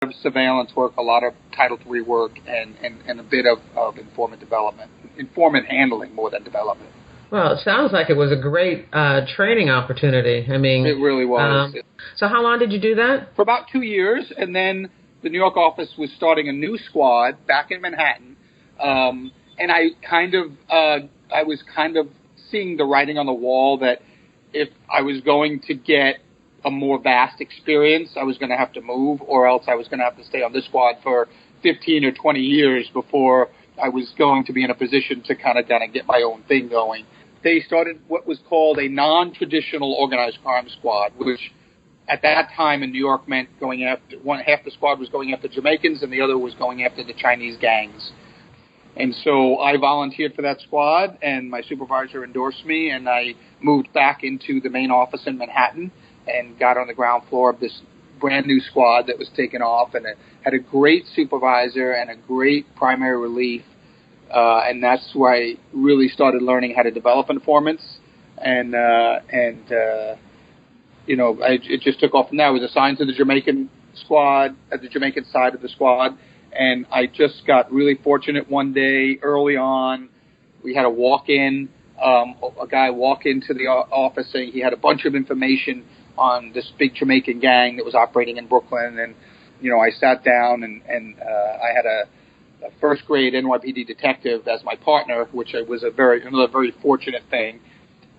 of surveillance work, a lot of Title III work, and a bit of informant development, informant handling more than development. Well, it sounds like it was a great training opportunity. I mean, it really was. So how long did you do that? For about 2 years, and then the New York office was starting a new squad back in Manhattan, and I was kind of seeing the writing on the wall that if I was going to get a more vast experience, I was going to have to move, or else I was going to have to stay on this squad for 15 or 20 years before I was going to be in a position to kind of get my own thing going. They started what was called a non-traditional organized crime squad, which at that time in New York meant going after half the squad was going after Jamaicans and the other was going after the Chinese gangs. And so I volunteered for that squad, and my supervisor endorsed me, and I moved back into the main office in Manhattan and got on the ground floor of this brand new squad that was taken off, and it had a great supervisor and a great primary relief. And that's where I really started learning how to develop informants, it just took off from there. I was assigned to the Jamaican squad, at the Jamaican side of the squad, and I just got really fortunate one day early on. We had a walk-in, a guy walk into the office saying he had a bunch of information on this big Jamaican gang that was operating in Brooklyn, and I sat down and I had a first grade NYPD detective as my partner, which was another very fortunate thing.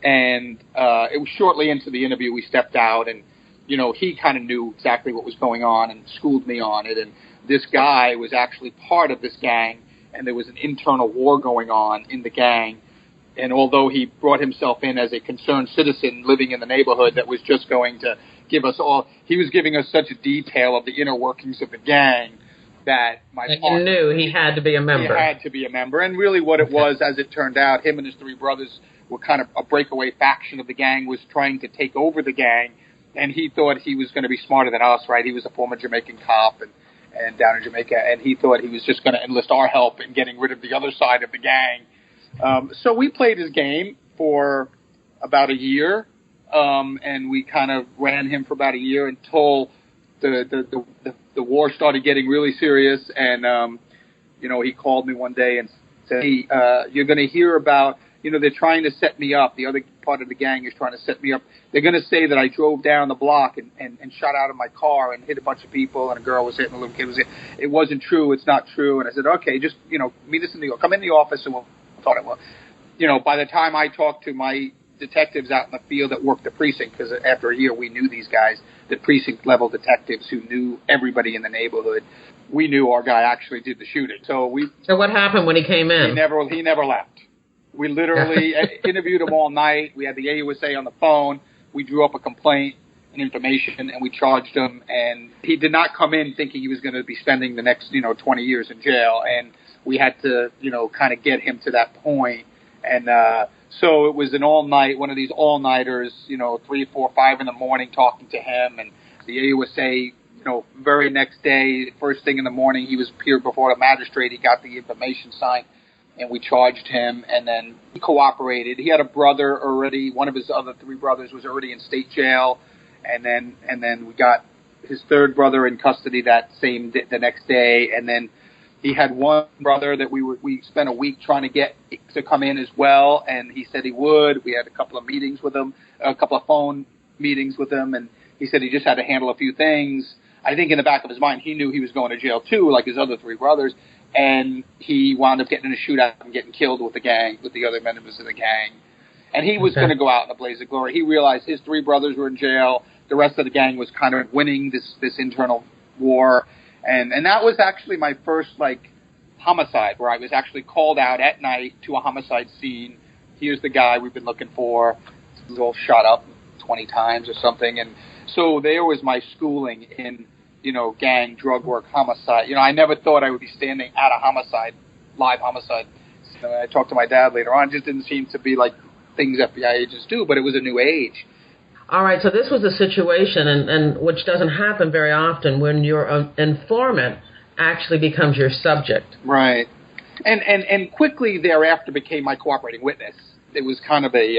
And it was shortly into the interview we stepped out, and he kind of knew exactly what was going on and schooled me on it. And this guy was actually part of this gang, and there was an internal war going on in the gang. And although he brought himself in as a concerned citizen living in the neighborhood that was just going to give us all, he was giving us such a detail of the inner workings of the gang that my partner, you knew he had to be a member. He had to be a member. And really what it was, as it turned out, him and his three brothers were kind of a breakaway faction of the gang, was trying to take over the gang. And he thought he was going to be smarter than us, right? He was a former Jamaican cop and down in Jamaica, and he thought he was just going to enlist our help in getting rid of the other side of the gang. So we played his game for about a year, and we kind of ran him for about a year until the war started getting really serious. And he called me one day and said, "Hey, you're going to hear about, they're trying to set me up. The other part of the gang is trying to set me up. They're going to say that I drove down the block and shot out of my car and hit a bunch of people, and a girl was hit and a little kid was hit. It wasn't true. It's not true." And I said, "Okay, just meet us come in the office and we'll talk." Well, by the time I talked to my detectives out in the field that worked the precinct, because after a year we knew these guys, the precinct level detectives who knew everybody in the neighborhood, we knew our guy actually did the shooting. So what happened when he came in? He never left. We literally interviewed him all night. We had the AUSA on the phone. We drew up a complaint and information, and we charged him. And he did not come in thinking he was going to be spending the next 20 years in jail. And we had to kind of get him to that point. And so it was one of these all-nighters, 3, 4, 5 in the morning talking to him. And the AUSA, very next day, first thing in the morning, he was appeared before the magistrate. He got the information signed, and we charged him. And then he cooperated. He had a brother already. One of his other 3 brothers was already in state jail. And then we got his third brother in custody the next day. And then he had one brother that we spent a week trying to get to come in as well, and he said he would. We had a couple of meetings with him, a couple of phone meetings with him, and he said he just had to handle a few things. I think in the back of his mind, he knew he was going to jail too, like his other 3 brothers, and he wound up getting in a shootout and getting killed with the other members of the gang. And he was going to go out in a blaze of glory. He realized his 3 brothers were in jail. The rest of the gang was kind of winning this internal war. And that was actually my first, homicide, where I was actually called out at night to a homicide scene. Here's the guy we've been looking for. He was all shot up 20 times or something. And so there was my schooling in, gang, drug work, homicide. I never thought I would be standing at a live homicide. So I talked to my dad later on. It just didn't seem to be like things FBI agents do, but it was a new age. All right, so this was a situation, and which doesn't happen very often, when your informant actually becomes your subject. Right. And quickly thereafter became my cooperating witness. It was kind of a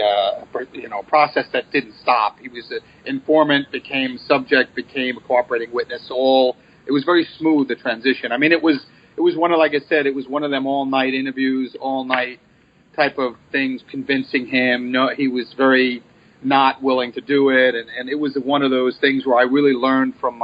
process that didn't stop. He was an informant, became subject, became a cooperating witness, all very smooth, the transition. I mean, it was one of, like I said, it was one of them all night interviews, all night type of things, convincing him. No, he was very not willing to do it, and it was one of those things where I really learned from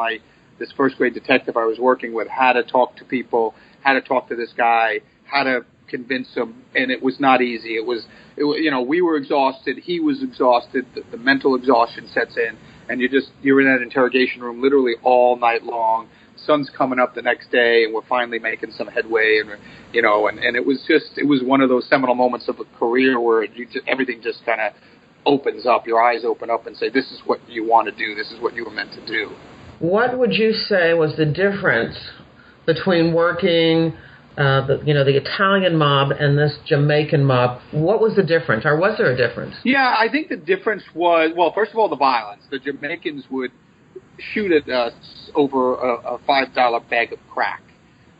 this first grade detective I was working with how to talk to people, how to talk to this guy, how to convince him, and it was not easy. It was we were exhausted, he was exhausted, the mental exhaustion sets in, and you're in that interrogation room literally all night long. Sun's coming up the next day, and we're finally making some headway, and it was one of those seminal moments of a career where everything just kind of opens up, your eyes open up and say, this is what you want to do, this is what you were meant to do. What would you say was the difference between working the Italian mob and this Jamaican mob? What was the difference, or was there a difference? Yeah, I think the difference was, well, first of all, the violence. The Jamaicans would shoot at us over a $5 bag of crack.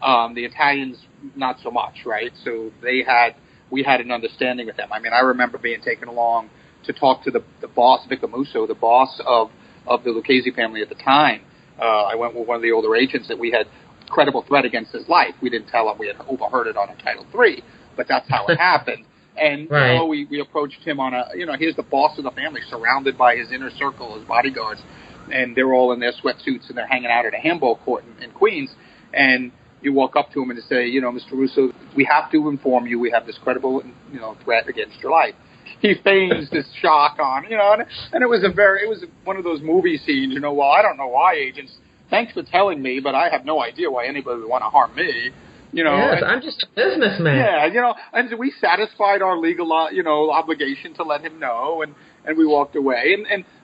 The Italians, not so much, right? So we had an understanding with them. I mean, I remember being taken along to talk to the boss, Vic Amuso, the boss of the Lucchese family at the time. I went with one of the older agents that we had credible threat against his life. We didn't tell him we had overheard it on a Title III, but that's how it happened. And right. We approached him on here's the boss of the family, surrounded by his inner circle, his bodyguards, and they're all in their sweatsuits and they're hanging out at a handball court in Queens. And you walk up to him and say, Mr. Russo, we have to inform you we have this credible, threat against your life. He feigns this shock on, and it was one of those movie scenes, well, I don't know why, agents, thanks for telling me, but I have no idea why anybody would want to harm me, Yes, I'm just a businessman. Yeah, and we satisfied our legal, obligation to let him know, and we walked away,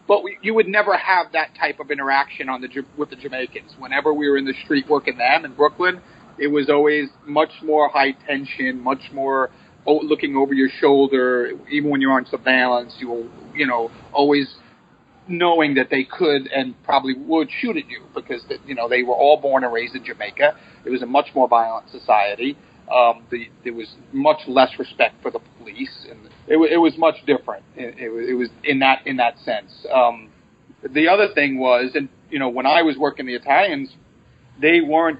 but you would never have that type of interaction with the Jamaicans. Whenever we were in the street working them in Brooklyn, it was always much more high tension, much more looking over your shoulder. Even when you're on surveillance, you will, always knowing that they could and probably would shoot at you because, they were all born and raised in Jamaica. It was a much more violent society. There was much less respect for the police, and it was much different. It was in that sense. The other thing was, and when I was working the Italians, they weren't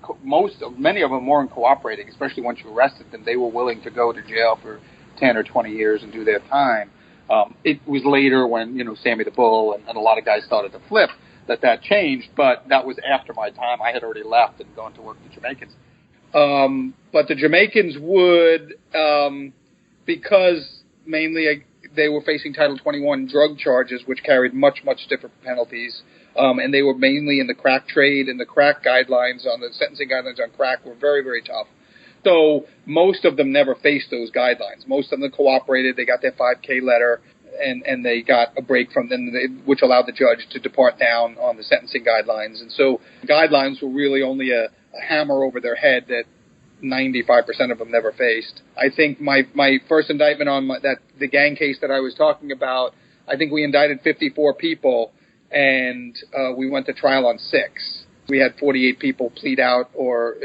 many of them weren't cooperating, especially once you arrested them. They were willing to go to jail for 10 or 20 years and do their time. It was later when Sammy the Bull and a lot of guys started to flip that changed, but that was after my time. I had already left and gone to work with the Jamaicans. But the Jamaicans would, because mainly they were facing Title 21 drug charges, which carried much, much different penalties, and they were mainly in the crack trade, and the crack guidelines on the sentencing guidelines on crack were very, very tough. So most of them never faced those guidelines. Most of them cooperated. They got their 5K letter, and they got a break from them, which allowed the judge to depart down on the sentencing guidelines. And so guidelines were really only a hammer over their head that 95% of them never faced. I think my first indictment on the gang case that I was talking about, I think we indicted 54 people, and we went to trial on 6. We had 48 people plead out, or,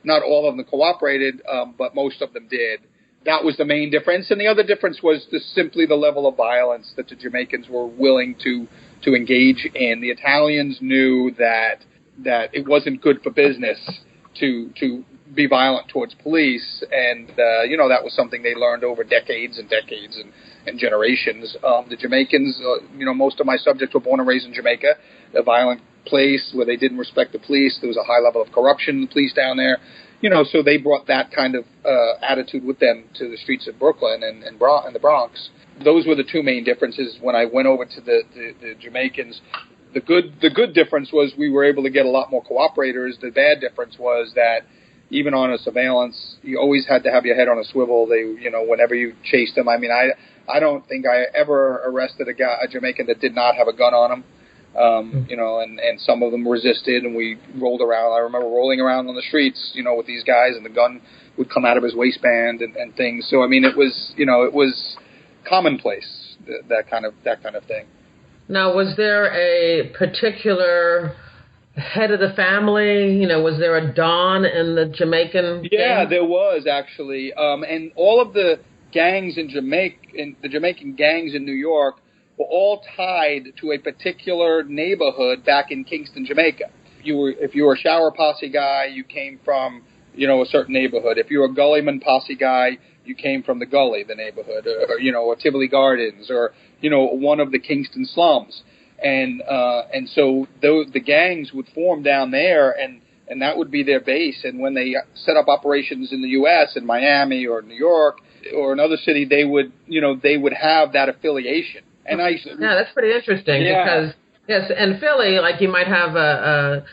not all of them cooperated, but most of them did. That was the main difference. And the other difference was simply the level of violence that the Jamaicans were willing to engage in. The Italians knew that it wasn't good for business to be violent towards police. And, that was something they learned over decades and decades and generations. The Jamaicans, most of my subjects were born and raised in Jamaica, a violent place where they didn't respect the police. There was a high level of corruption in the police down there. So they brought that kind of attitude with them to the streets of Brooklyn and the Bronx. Those were the two main differences when I went over to the Jamaicans. The good difference was we were able to get a lot more cooperators. The bad difference was that even on a surveillance, you always had to have your head on a swivel. They, whenever you chased them. I mean, I don't think I ever arrested a Jamaican that did not have a gun on him. And some of them resisted, and we rolled around. I remember rolling around on the streets, with these guys, and the gun would come out of his waistband and things. So, I mean, it was commonplace, that kind of thing. Now, was there a particular head of the family? Was there a Don in the Jamaican gang? There was, actually. And all of the gangs in Jamaica, the Jamaican gangs in New York, were all tied to a particular neighborhood back in Kingston, Jamaica. if you were a Shower Posse guy, you came from, a certain neighborhood. If you were a Gullyman Posse guy, you came from the Gully, the neighborhood, or Tivoli Gardens, or, one of the Kingston slums. And so the gangs would form down there, and that would be their base. And when they set up operations in the U.S., in Miami or New York or another city, they would have that affiliation. And that's pretty interesting because, yes, in Philly, like you might have a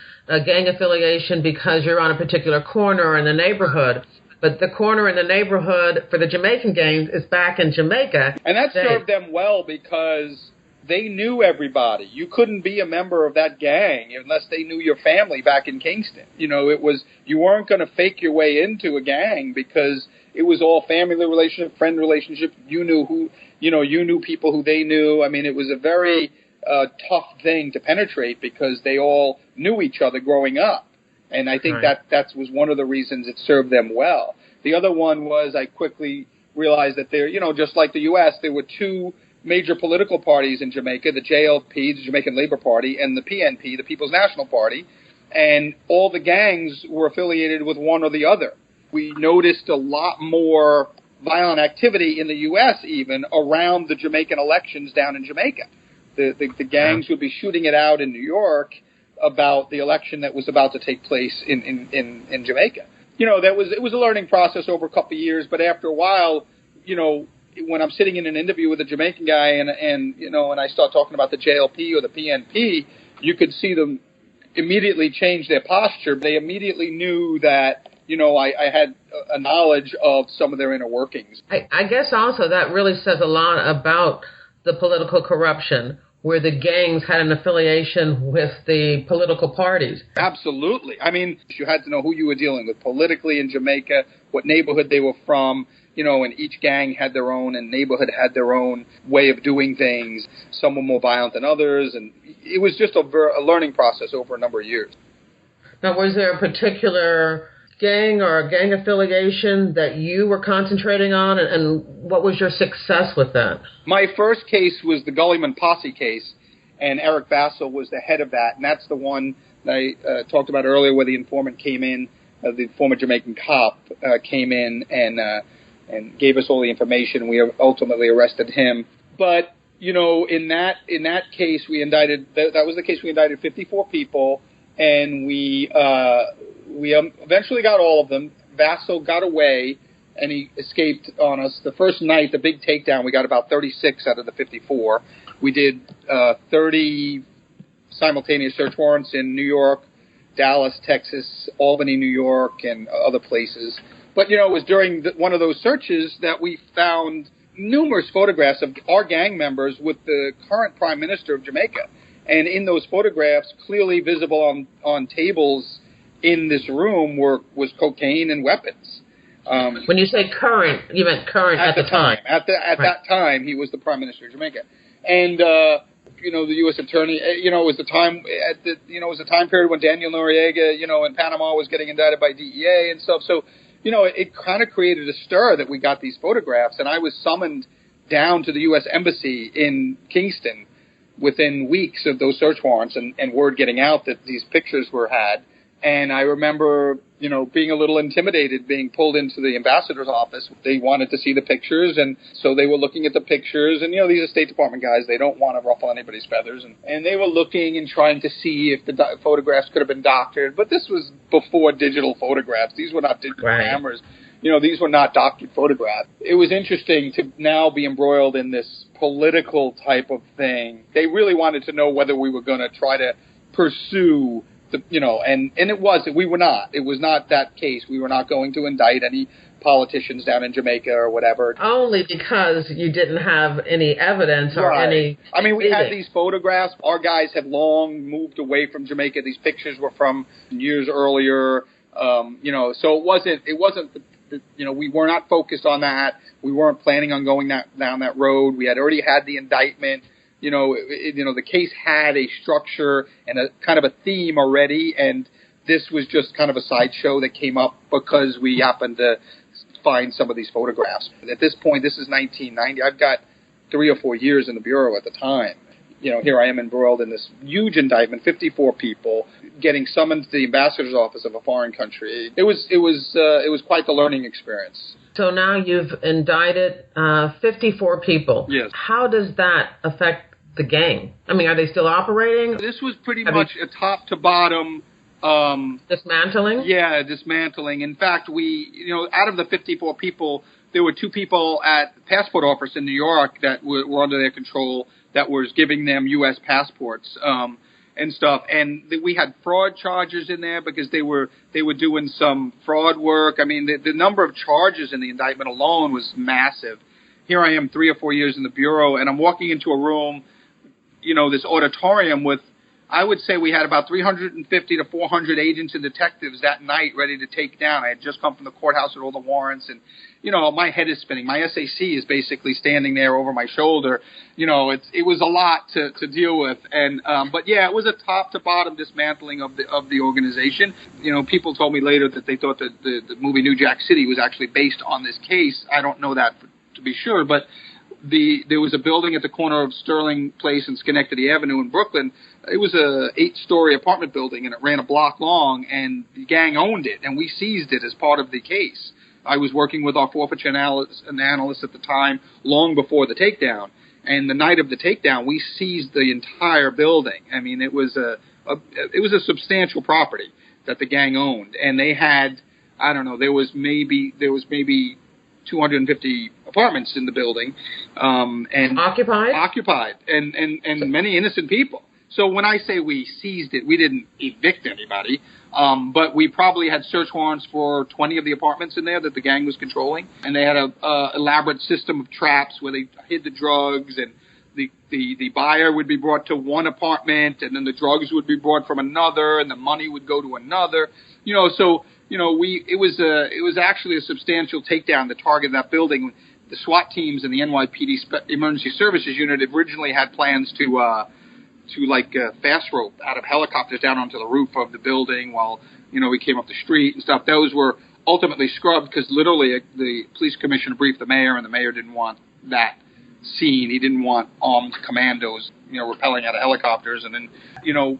gang affiliation because you're on a particular corner in the neighborhood. But the corner in the neighborhood for the Jamaican gangs is back in Jamaica. And that served them well because they knew everybody. You couldn't be a member of that gang unless they knew your family back in Kingston. You weren't going to fake your way into a gang because it was all family relationship, friend relationship. You knew people who they knew. I mean, it was a very tough thing to penetrate because they all knew each other growing up. And I think that was one of the reasons it served them well. The other one was I quickly realized that there, just like the U.S., there were two major political parties in Jamaica, the JLP, the Jamaican Labor Party, and the PNP, the People's National Party. And all the gangs were affiliated with one or the other. We noticed a lot more violent activity in the U.S. even around the Jamaican elections down in Jamaica. The gangs would be shooting it out in New York about the election that was about to take place in Jamaica. It was a learning process over a couple of years, but after a while, when I'm sitting in an interview with a Jamaican guy and I start talking about the JLP or the PNP, you could see them immediately change their posture. They immediately knew that, I had a knowledge of some of their inner workings. I guess also that really says a lot about the political corruption, where the gangs had an affiliation with the political parties. Absolutely. I mean, you had to know who you were dealing with politically in Jamaica, what neighborhood they were from, and each gang had their own, and neighborhood had their own way of doing things. Some were more violent than others, and it was just a learning process over a number of years. Now, was there a particular gang or a gang affiliation that you were concentrating on, and what was your success with that? My first case was the Gullyman Posse case, and Eric Vassell was the head of that, and that's the one that I talked about earlier where the informant came in, the former Jamaican cop came in and gave us all the information. We ultimately arrested him. But, in that case, we indicted, that was the case we indicted 54 people, and we eventually got all of them. Vassell got away, and he escaped on us. The first night, the big takedown, we got about 36 out of the 54. We did 30 simultaneous search warrants in New York, Dallas, Texas, Albany, New York, and other places. But, it was during one of those searches that we found numerous photographs of our gang members with the current Prime Minister of Jamaica. And in those photographs, clearly visible on tables in this room was cocaine and weapons. When you say current, you meant current at the time. At that time, he was the Prime Minister of Jamaica. And, the U.S. Attorney, it was the time it was the time period when Daniel Noriega, in Panama was getting indicted by DEA and stuff. So, it kind of created a stir that we got these photographs. And I was summoned down to the U.S. Embassy in Kingston within weeks of those search warrants and word getting out that these pictures were had. And I remember, being a little intimidated being pulled into the ambassador's office. They wanted to see the pictures, and so they were looking at the pictures. And, these are State Department guys. They don't want to ruffle anybody's feathers. And they were looking and trying to see if the photographs could have been doctored. But this was before digital photographs. These were not digital cameras. These were not doctored photographs. It was interesting to now be embroiled in this political type of thing. They really wanted to know whether we were going to try to pursue and we were not. It was not that case. We were not going to indict any politicians down in Jamaica or whatever. Only because you didn't have any evidence or any... I mean, we had these photographs. Our guys had long moved away from Jamaica. These pictures were from years earlier. So it wasn't, we were not focused on that. We weren't planning on going down that road. We had already had the indictment. The case had a structure and a kind of a theme already, and this was just kind of a sideshow that came up because we happened to find some of these photographs. At this point, this is 1990. I've got 3 or 4 years in the Bureau at the time. Here I am embroiled in this huge indictment, 54 people. getting summoned to the ambassador's office of a foreign country. It was quite the learning experience. So now you've indicted 54 people. Yes. How does that affect the gang? I mean, are they still operating? This was pretty much a top to bottom dismantling? Yeah, dismantling. In fact, out of the 54 people, there were 2 people at the passport office in New York that were under their control that was giving them U.S. passports and stuff. And we had fraud charges in there because they were doing some fraud work. I mean, the number of charges in the indictment alone was massive. Here I am 3 or 4 years in the Bureau, and I'm walking into a room, this auditorium with, I would say we had about 350 to 400 agents and detectives that night ready to take down. I had just come from the courthouse with all the warrants, and, my head is spinning. My SAC is basically standing there over my shoulder. It was a lot to deal with. And, but yeah, it was a top to bottom dismantling of the organization. People told me later that they thought that the movie New Jack City was actually based on this case. I don't know that to be sure, but there was a building at the corner of Sterling Place and Schenectady Avenue in Brooklyn. It was a 8-story apartment building, and it ran a block long, and the gang owned it, and we seized it as part of the case. I was working with our forfeiture analyst at the time, long before the takedown. And the night of the takedown, we seized the entire building. I mean, it was a substantial property that the gang owned, and they had, I don't know, there was maybe 250 apartments in the building, and occupied, and many innocent people. So when I say we seized it, we didn't evict anybody, but we probably had search warrants for 20 of the apartments in there that the gang was controlling, and they had a elaborate system of traps where they hid the drugs, and the buyer would be brought to one apartment, and then the drugs would be brought from another, and the money would go to another. It was actually a substantial takedown to target that building. The SWAT teams and the NYPD Emergency Services Unit originally had plans to fast rope out of helicopters down onto the roof of the building while, we came up the street and stuff. Those were ultimately scrubbed because literally the police commissioner briefed the mayor, and the mayor didn't want that scene. He didn't want armed commandos, rappelling out of helicopters. And then,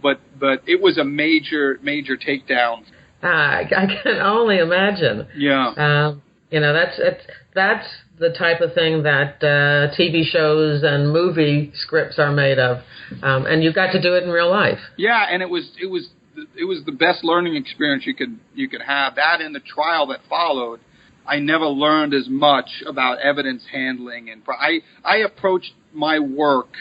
but it was a major takedown. I can only imagine. Yeah. That's the type of thing that TV shows and movie scripts are made of, and you got to do it in real life. Yeah, and it was the best learning experience you could have. That and the trial that followed, I never learned as much about evidence handling, and I approached my work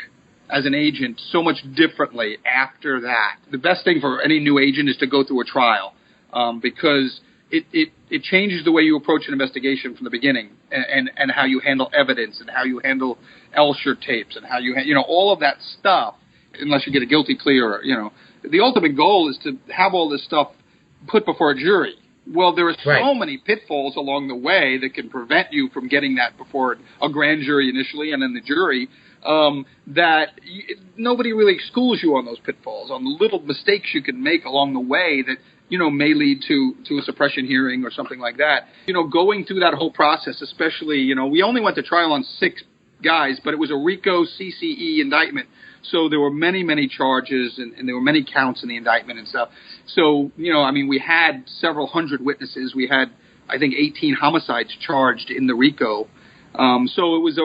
as an agent so much differently after that. The best thing for any new agent is to go through a trial. Because it changes the way you approach an investigation from the beginning, and how you handle evidence, and how you handle Elsher tapes, and how all of that stuff. Unless you get a guilty plea, or the ultimate goal is to have all this stuff put before a jury. Well, there are so many pitfalls along the way that can prevent you from getting that before a grand jury initially, and then the jury. That nobody really schools you on those pitfalls, on the little mistakes you can make along the way that may lead to a suppression hearing or something like that. Going through that whole process, especially, we only went to trial on 6 guys, but it was a RICO CCE indictment. So there were many, many charges, and there were many counts in the indictment and stuff. So, we had several hundred witnesses. We had, I think, 18 homicides charged in the RICO. So it was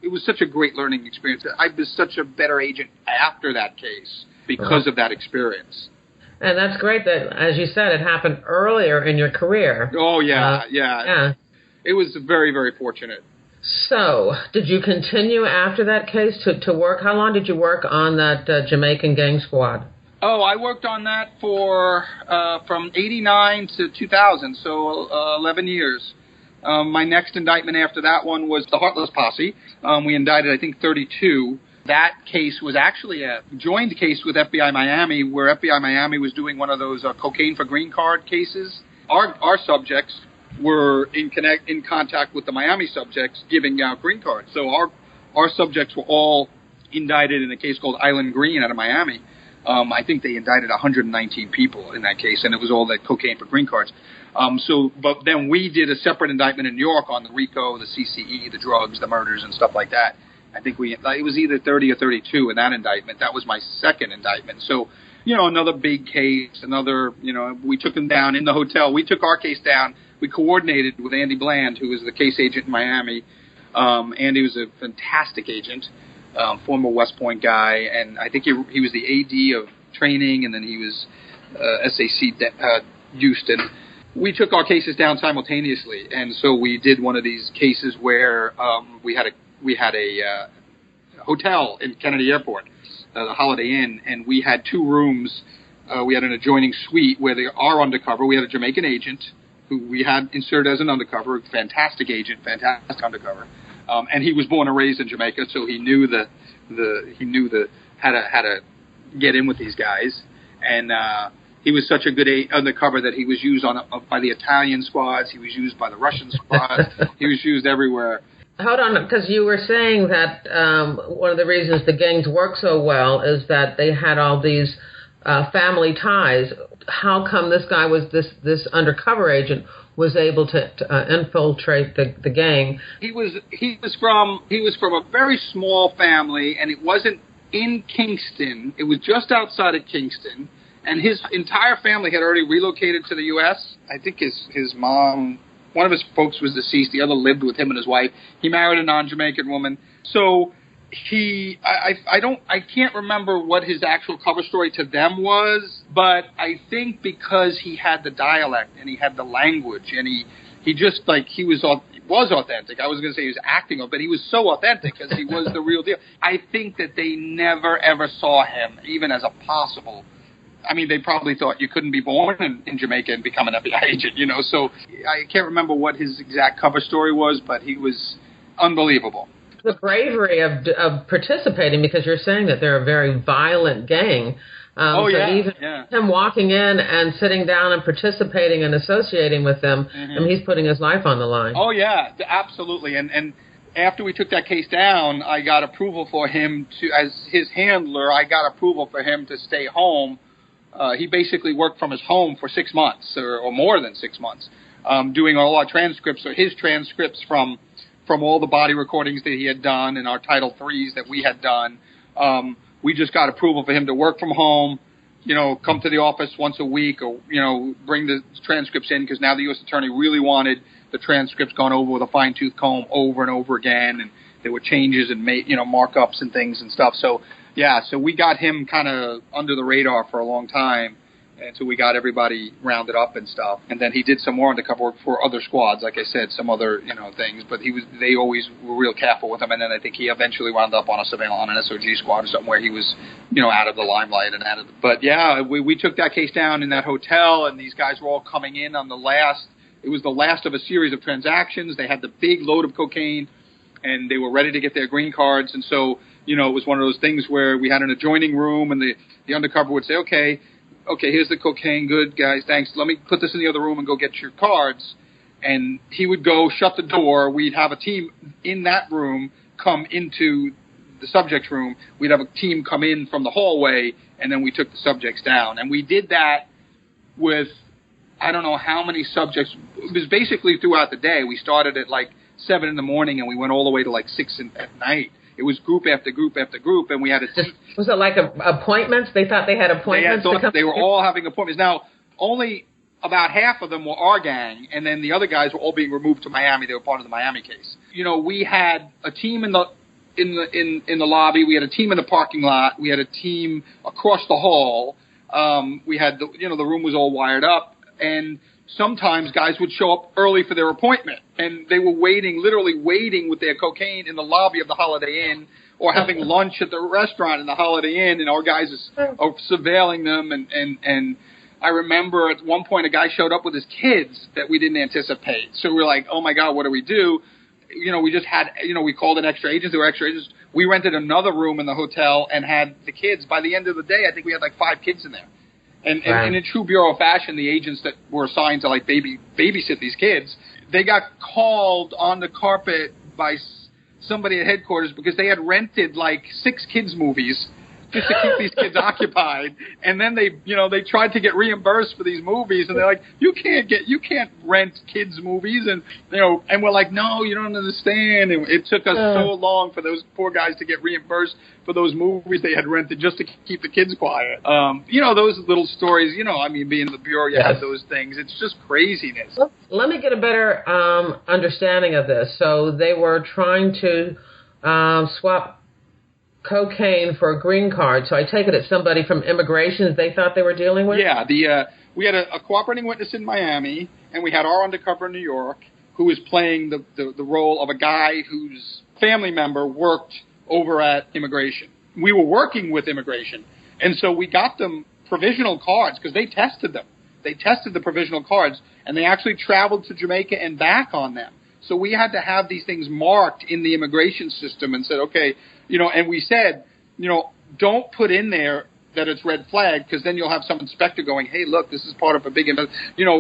it was such a great learning experience. I was such a better agent after that case because of that experience. And that's great that, as you said, it happened earlier in your career. Oh, yeah. It was very, very fortunate. So, did you continue after that case to work? How long did you work on that Jamaican gang squad? Oh, I worked on that for from 89 to 2000, so 11 years. My next indictment after that one was the Heartless Posse. We indicted, I think, 32. That case was actually a joined case with FBI Miami, where FBI Miami was doing one of those cocaine for green card cases. Our subjects were in contact with the Miami subjects giving out green cards. So our subjects were all indicted in a case called Island Green out of Miami. I think they indicted 119 people in that case, and it was all that cocaine for green cards. But then we did a separate indictment in New York on the RICO, the CCE, the drugs, the murders, and stuff like that. I think it was either 30 or 32 in that indictment. That was my second indictment. So, another big case, we took him down in the hotel. We took our case down. We coordinated with Andy Bland, who was the case agent in Miami. Andy was a fantastic agent, former West Point guy, and I think he was the AD of training, and then he was SAC Houston. We took our cases down simultaneously, and so we did one of these cases where we had a hotel in Kennedy Airport, the Holiday Inn, and we had 2 rooms. We had an adjoining suite where they are undercover. We had a Jamaican agent who we had inserted as an undercover, fantastic agent, fantastic undercover, and he was born and raised in Jamaica, so he knew how to get in with these guys, and he was such a good undercover that he was used by the Italian squads. He was used by the Russian squads. He was used everywhere. Hold on, because you were saying that one of the reasons the gangs work so well is that they had all these family ties. How come this guy this undercover agent was able to infiltrate the gang? He was from a very small family, and it wasn't in Kingston. It was just outside of Kingston. And his entire family had already relocated to the U.S. I think his mom, one of his folks was deceased. The other lived with him and his wife. He married a non-Jamaican woman. So I can't remember what his actual cover story to them was, but I think because he had the dialect and he had the language and he just he was authentic. I was going to say he was acting, but he was so authentic because he was the real deal. I think that they never ever saw him even as a possible. I mean, they probably thought you couldn't be born in Jamaica and become an FBI agent, So I can't remember what his exact cover story was, but he was unbelievable. The bravery of participating, because you're saying that they're a very violent gang. Him walking in and sitting down and participating and associating with them, he's putting his life on the line. Oh, yeah, absolutely. And after we took that case down, I got approval for him as his handler, I got approval for him to stay home. He basically worked from his home for 6 months or more than 6 months, doing all our transcripts or his transcripts from all the body recordings that he had done and our Title IIIs that we had done. We just got approval for him to work from home, come to the office once a week or, bring the transcripts in because now the U.S. Attorney really wanted the transcripts gone over with a fine-tooth comb over and over again, and there were changes and markups and things and stuff. So we got him kind of under the radar for a long time until we got everybody rounded up and stuff. And then he did some more undercover work for other squads, like I said, some other things. But they always were real careful with him. And then I think he eventually wound up on an SOG squad or something where he was out of the limelight and out of. But we took that case down in that hotel, and these guys were all coming in on the last. It was the last of a series of transactions. They had the big load of cocaine, and they were ready to get their green cards. And so, it was one of those things where we had an adjoining room, and the undercover would say, okay, here's the cocaine. Good, guys, thanks. Let me put this in the other room and go get your cards. And he would go shut the door. We'd have a team in that room come into the subject's room. We'd have a team come in from the hallway, and then we took the subjects down. And we did that with I don't know how many subjects. It was basically throughout the day. We started at 7 in the morning, and we went all the way to 6 at night. It was group after group after group, and we had Was it like appointments? They thought they had appointments? They were all having appointments. Now, only about half of them were our gang, and then the other guys were all being removed to Miami. They were part of the Miami case. We had a team in the lobby. We had a team in the parking lot. We had a team across the hall. We had the room was all wired up, and sometimes guys would show up early for their appointment, and they were literally waiting with their cocaine in the lobby of the Holiday Inn or having lunch at the restaurant in the Holiday Inn, and our guys are surveilling them. And I remember at one point a guy showed up with his kids that we didn't anticipate. So we're like, oh, my God, what do we do? We just had, we called in extra agents. There were extra agents. We rented another room in the hotel and had the kids. By the end of the day, I think we had 5 kids in there. And in true bureau fashion, the agents that were assigned to babysit these kids, they got called on the carpet by somebody at headquarters because they had rented 6 kids movies just to keep these kids occupied. And then they tried to get reimbursed for these movies, and they're like, you can't rent kids movies, and and we're like, no, you don't understand. And it took us so long for those poor guys to get reimbursed for those movies they had rented just to keep the kids quiet. Those little stories. Being in the bureau, you have those things. It's just craziness. Let me get a better understanding of this. So they were trying to swap cocaine for a green card. So I take it it's somebody from immigration they thought they were dealing with? Yeah, we had a cooperating witness in Miami, and we had our undercover in New York who was playing the role of a guy whose family member worked over at immigration. We were working with immigration, and so we got them provisional cards because they tested them. They tested the provisional cards, and they actually traveled to Jamaica and back on them. So we had to have these things marked in the immigration system and said, okay, and we said, don't put in there that it's red flag because then you'll have some inspector going, hey, look, this is part of a big,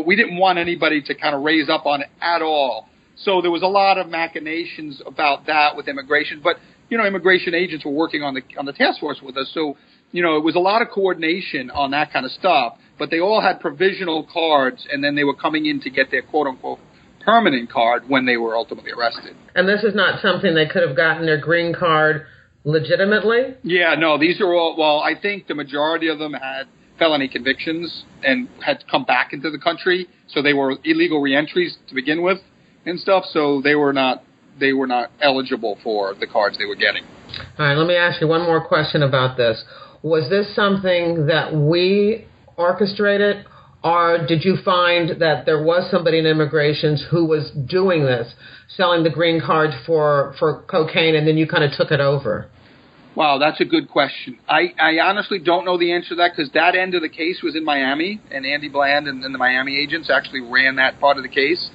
we didn't want anybody to kind of raise up on it at all. So there was a lot of machinations about that with immigration. But, immigration agents were working on the task force with us. So, it was a lot of coordination on that kind of stuff. But they all had provisional cards, and then they were coming in to get their quote-unquote permanent card when they were ultimately arrested. And this is not something they could have gotten their green card legitimately? Yeah, no, these are all, well, I think the majority of them had felony convictions and had come back into the country, so they were illegal reentries to begin with and stuff, so they were not eligible for the cards they were getting. All right, let me ask you one more question about this. Was this something that we orchestrated, or did you find that there was somebody in immigration who was doing this, selling the green card for cocaine, and then you kind of took it over? Wow, that's a good question. I honestly don't know the answer to that because that end of the case was in Miami, and Andy Bland and the Miami agents actually ran that part of the case.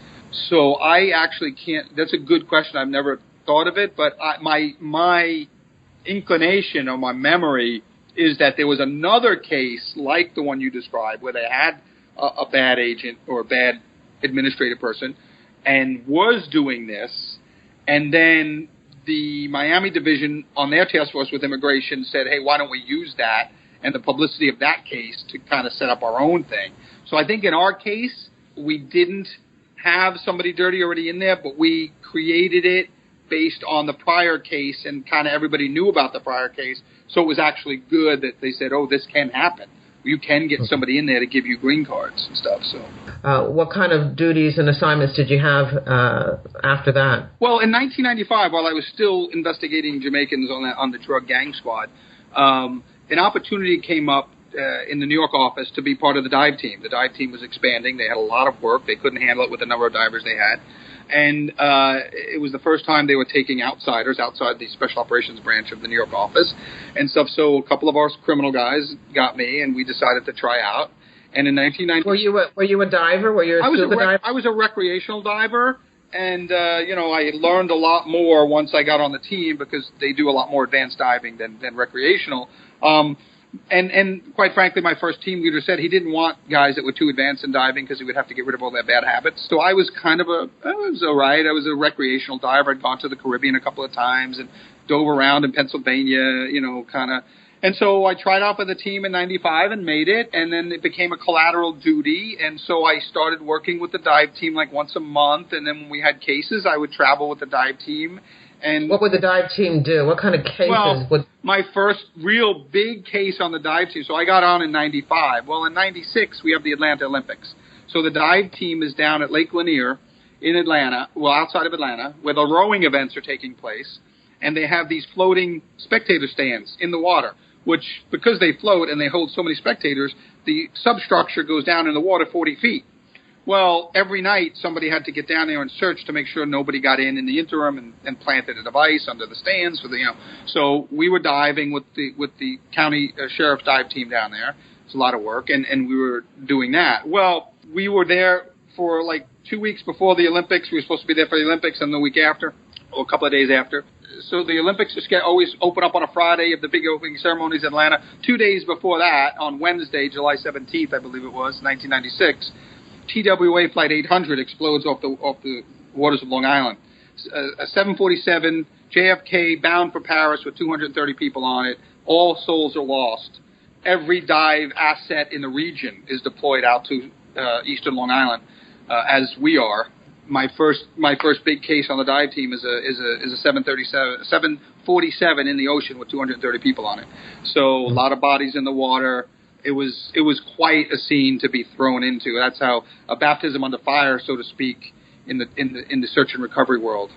So I actually can't. That's a good question. I've never thought of it, but my inclination or my memory is that there was another case like the one you described where they had a bad agent or a bad administrative person and was doing this, and then the Miami division on their task force with immigration said, hey, why don't we use that and the publicity of that case to kind of set up our own thing. So I think in our case, we didn't have somebody dirty already in there, but we created it based on the prior case, and kind of everybody knew about the prior case. So it was actually good that they said, oh, this can happen. You can get somebody in there to give you green cards and stuff. So, what kind of duties and assignments did you have after that? Well, in 1995, while I was still investigating Jamaicans on the drug gang squad, an opportunity came up in the New York office to be part of the dive team. The dive team was expanding. They had a lot of work. They couldn't handle it with the number of divers they had. And it was the first time they were taking outsiders outside the special operations branch of the New York office and stuff. So a couple of our criminal guys got me, and we decided to try out. And in 1990, were you a diver? Were you a scuba diver? I was a recreational diver, and I learned a lot more once I got on the team because they do a lot more advanced diving than recreational. And quite frankly, my first team leader said he didn't want guys that were too advanced in diving because he would have to get rid of all their bad habits. So I was I was all right. I was a recreational diver. I'd gone to the Caribbean a couple of times and dove around in Pennsylvania, And so I tried out for the team in 95 and made it, and then it became a collateral duty. And so I started working with the dive team like once a month. And then when we had cases, I would travel with the dive team. And what would the dive team do? What kind of cases would... My first real big case on the dive team, so I got on in 95. Well, in 96, we have the Atlanta Olympics. So the dive team is down at Lake Lanier in Atlanta, outside of Atlanta, where the rowing events are taking place. And they have these floating spectator stands in the water, which, because they float and they hold so many spectators, the substructure goes down in the water 40 feet. Well, every night somebody had to get down there and search to make sure nobody got in the interim and planted a device under the stands for the So we were diving with the county sheriff's dive team down there. It's a lot of work, and we were doing that. Well, we were there for like 2 weeks before the Olympics. We were supposed to be there for the Olympics, and the week after, or a couple of days after. So the Olympics just always open up on a Friday of the big opening ceremonies in Atlanta. 2 days before that, on Wednesday, July 17th, I believe it was, 1996. TWA Flight 800 explodes off the waters of Long Island. A 747 JFK bound for Paris with 230 people on it all souls are lost. Every dive asset in the region is deployed out to eastern Long Island, as we are. My first big case on the dive team is a 747 in the ocean with 230 people on it. So a lot of bodies in the water. It was quite a scene to be thrown into. That's how a baptism under fire, so to speak, in the search and recovery world.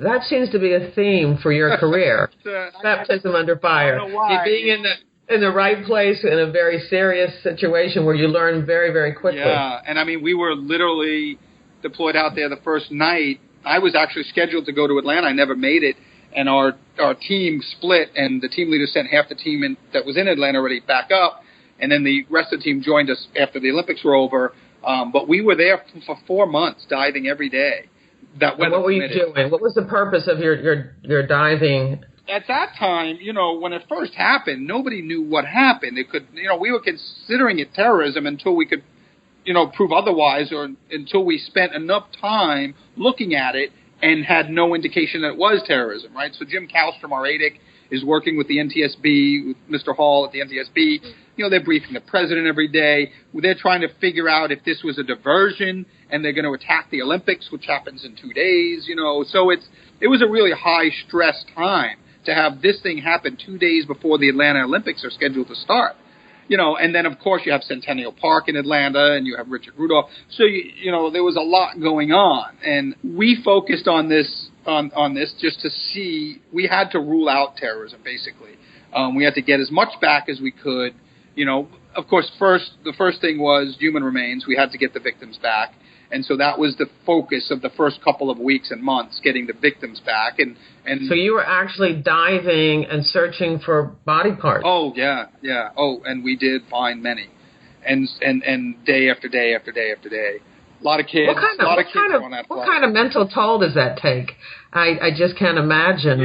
That seems to be a theme for your career. Baptism under fire. I don't know why. You're being in the right place in a very serious situation where you learn very, very quickly. Yeah, and I mean, we were literally deployed out there the first night. I was actually scheduled to go to Atlanta. I never made it, and our team split, and the team leader sent half the team that was in Atlanta already back up, and then the rest of the team joined us after the Olympics were over. But we were there for 4 months, diving every day. What were you doing? What was the purpose of your diving? At that time, when it first happened, nobody knew what happened. It could, we were considering it terrorism until we could, prove otherwise, or until we spent enough time looking at it and had no indication that it was terrorism, right? So Jim Kallstrom, our ADIC, is working with the NTSB, with Mr. Hall at the NTSB. They're briefing the president every day. They're trying to figure out if this was a diversion and they're going to attack the Olympics, which happens in 2 days, So it was a really high-stress time to have this thing happen 2 days before the Atlanta Olympics are scheduled to start. And then, of course, you have Centennial Park in Atlanta, and you have Richard Rudolph. So, there was a lot going on. And we focused on this just to see. We had to rule out terrorism, basically. We had to get as much back as we could. Of course, the first thing was human remains. We had to get the victims back. And so that was the focus of the first couple of weeks and months, getting the victims back. And so you were actually diving and searching for body parts. Oh, yeah. Oh, and we did find many. And day after day after day after day. A lot of kids. What kind of mental toll does that take? I just can't imagine.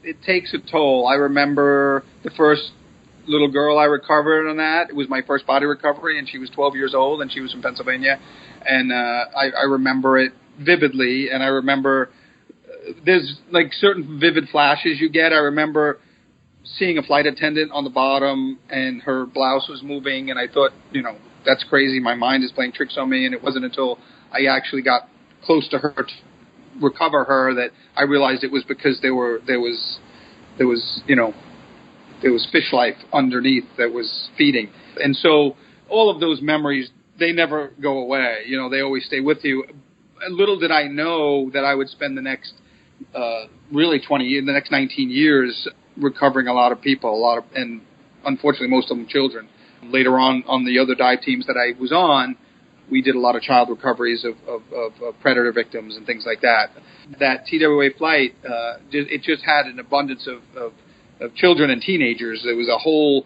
It takes a toll. I remember the first little girl I recovered on that. It was my first body recovery, and she was 12 years old, and she was from Pennsylvania. And I remember it vividly, and I remember there's like certain vivid flashes you get. I remember seeing a flight attendant on the bottom, and her blouse was moving, and I thought, that's crazy. My mind is playing tricks on me, and it wasn't until I actually got close to her to recover her that I realized it was because there was fish life underneath that was feeding. And so all of those memories, they never go away. They always stay with you. Little did I know that I would spend the next really 20 years, the next 19 years recovering a lot of people, and unfortunately most of them children. Later on the other dive teams that I was on, we did a lot of child recoveries of predator victims and things like that. That TWA flight, it just had an abundance of children and teenagers. There was a whole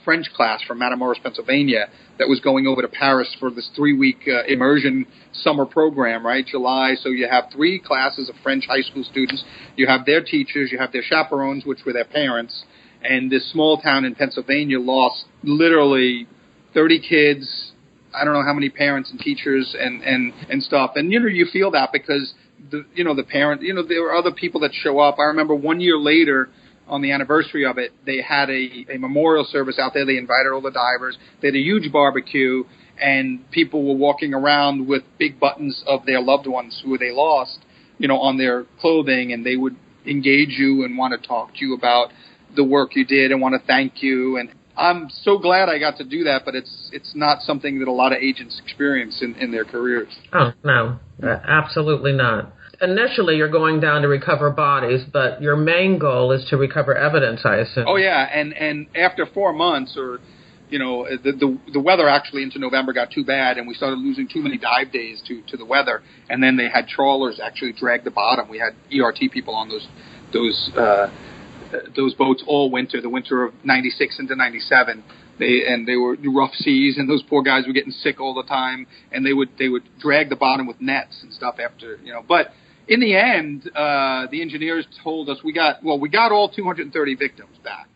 French class from Matamoros, Pennsylvania, that was going over to Paris for this 3-week immersion summer program, right? July. So you have 3 classes of French high school students. You have their teachers. You have their chaperones, which were their parents. And this small town in Pennsylvania lost literally 30 kids. I don't know how many parents and teachers and stuff. And, you feel that because the parent, there were other people that show up. I remember 1 year later, on the anniversary of it, they had a memorial service out there. They invited all the divers. They had a huge barbecue, and people were walking around with big buttons of their loved ones who they lost, on their clothing, and they would engage you and want to talk to you about the work you did and want to thank you. And I'm so glad I got to do that, but it's not something that a lot of agents experience in their careers. Oh, no, absolutely not. Initially, you're going down to recover bodies, but your main goal is to recover evidence, I assume. Oh, yeah, and after 4 months, or, the weather actually into November got too bad, and we started losing too many dive days to the weather, and then they had trawlers actually drag the bottom. We had ERT people on those boats all winter, the winter of 96 into 97. They were rough seas, and those poor guys were getting sick all the time, and they would drag the bottom with nets and stuff after, But in the end, the engineers told us we got all 230 victims back.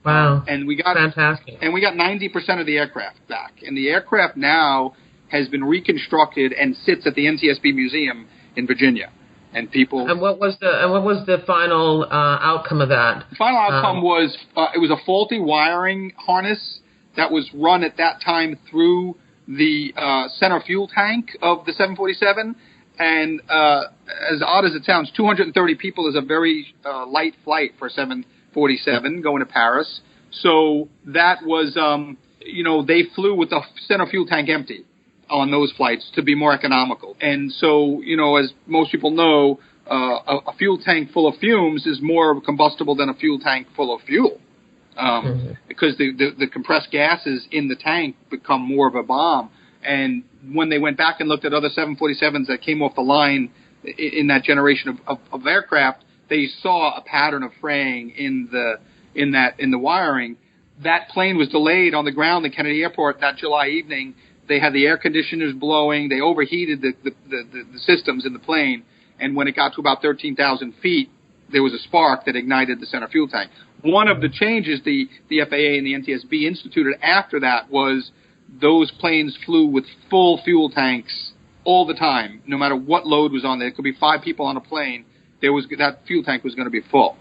Wow. And we got fantastic. And we got 90% of the aircraft back. And the aircraft now has been reconstructed and sits at the NTSB Museum in Virginia. And people. And what was the final outcome of that? The final outcome was it was a faulty wiring harness that was run at that time through the center fuel tank of the 747. And as odd as it sounds, 230 people is a very light flight for 747 going to Paris. So that was, they flew with the center fuel tank empty on those flights to be more economical. And so, as most people know, a fuel tank full of fumes is more combustible than a fuel tank full of fuel. Because the compressed gases in the tank become more of a bomb. And when they went back and looked at other 747s that came off the line in that generation of aircraft, they saw a pattern of fraying in the wiring. That plane was delayed on the ground at Kennedy Airport that July evening. They had the air conditioners blowing. They overheated the systems in the plane. And when it got to about 13,000 feet, there was a spark that ignited the center fuel tank. One of the changes the FAA and the NTSB instituted after that was those planes flew with full fuel tanks all the time, no matter what load was on there. It could be 5 people on a plane. That fuel tank was going to be full.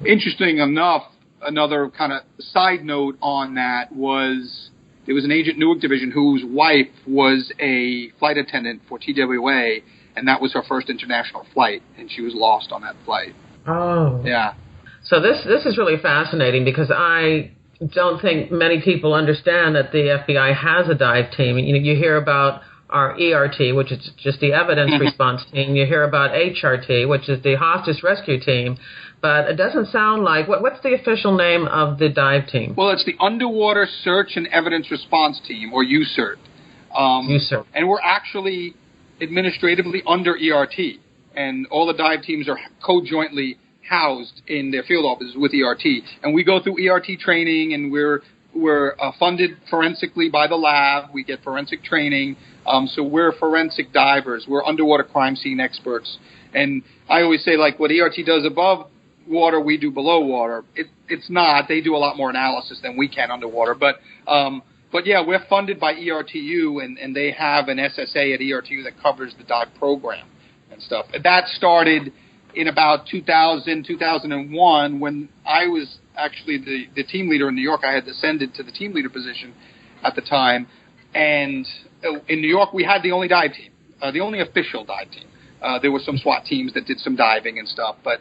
Interesting enough, another kind of side note on that was there was an Agent Newark division whose wife was a flight attendant for TWA, and that was her first international flight, and she was lost on that flight. Oh. Yeah. So this is really fascinating because I don't think many people understand that the FBI has a dive team. You hear about our ERT, which is just the evidence response team. You hear about HRT, which is the hostage rescue team. But it doesn't sound like, what's the official name of the dive team? Well, it's the Underwater Search and Evidence Response Team, or USERT. USERT. And we're actually administratively under ERT. And all the dive teams are co-jointly housed in their field offices with ERT. And we go through ERT training, and we're funded forensically by the lab. We get forensic training. So we're forensic divers. We're underwater crime scene experts. And I always say, like, what ERT does above water, we do below water. It's not. They do a lot more analysis than we can underwater. But yeah, we're funded by ERTU, and they have an SSA at ERTU that covers the dive program and stuff. That started in about 2000, 2001, when I was actually the team leader in New York. I had ascended to the team leader position at the time. And in New York, we had the only dive team, the only official dive team. There were some SWAT teams that did some diving and stuff, but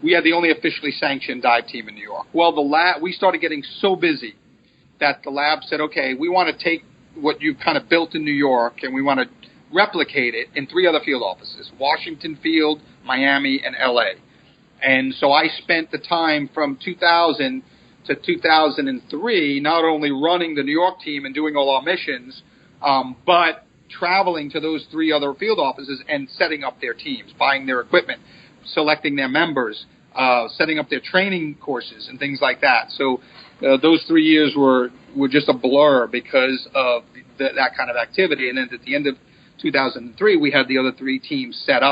we had the only officially sanctioned dive team in New York. Well, we started getting so busy that the lab said, okay, we want to take what you've kind of built in New York and we want to replicate it in 3 other field offices: Washington Field, Miami, and LA. And so I spent the time from 2000 to 2003 not only running the New York team and doing all our missions, but traveling to those 3 other field offices and setting up their teams, buying their equipment, selecting their members, setting up their training courses and things like that. So those 3 years were just a blur because of that kind of activity. And then at the end of 2003, we had the other 3 teams set up.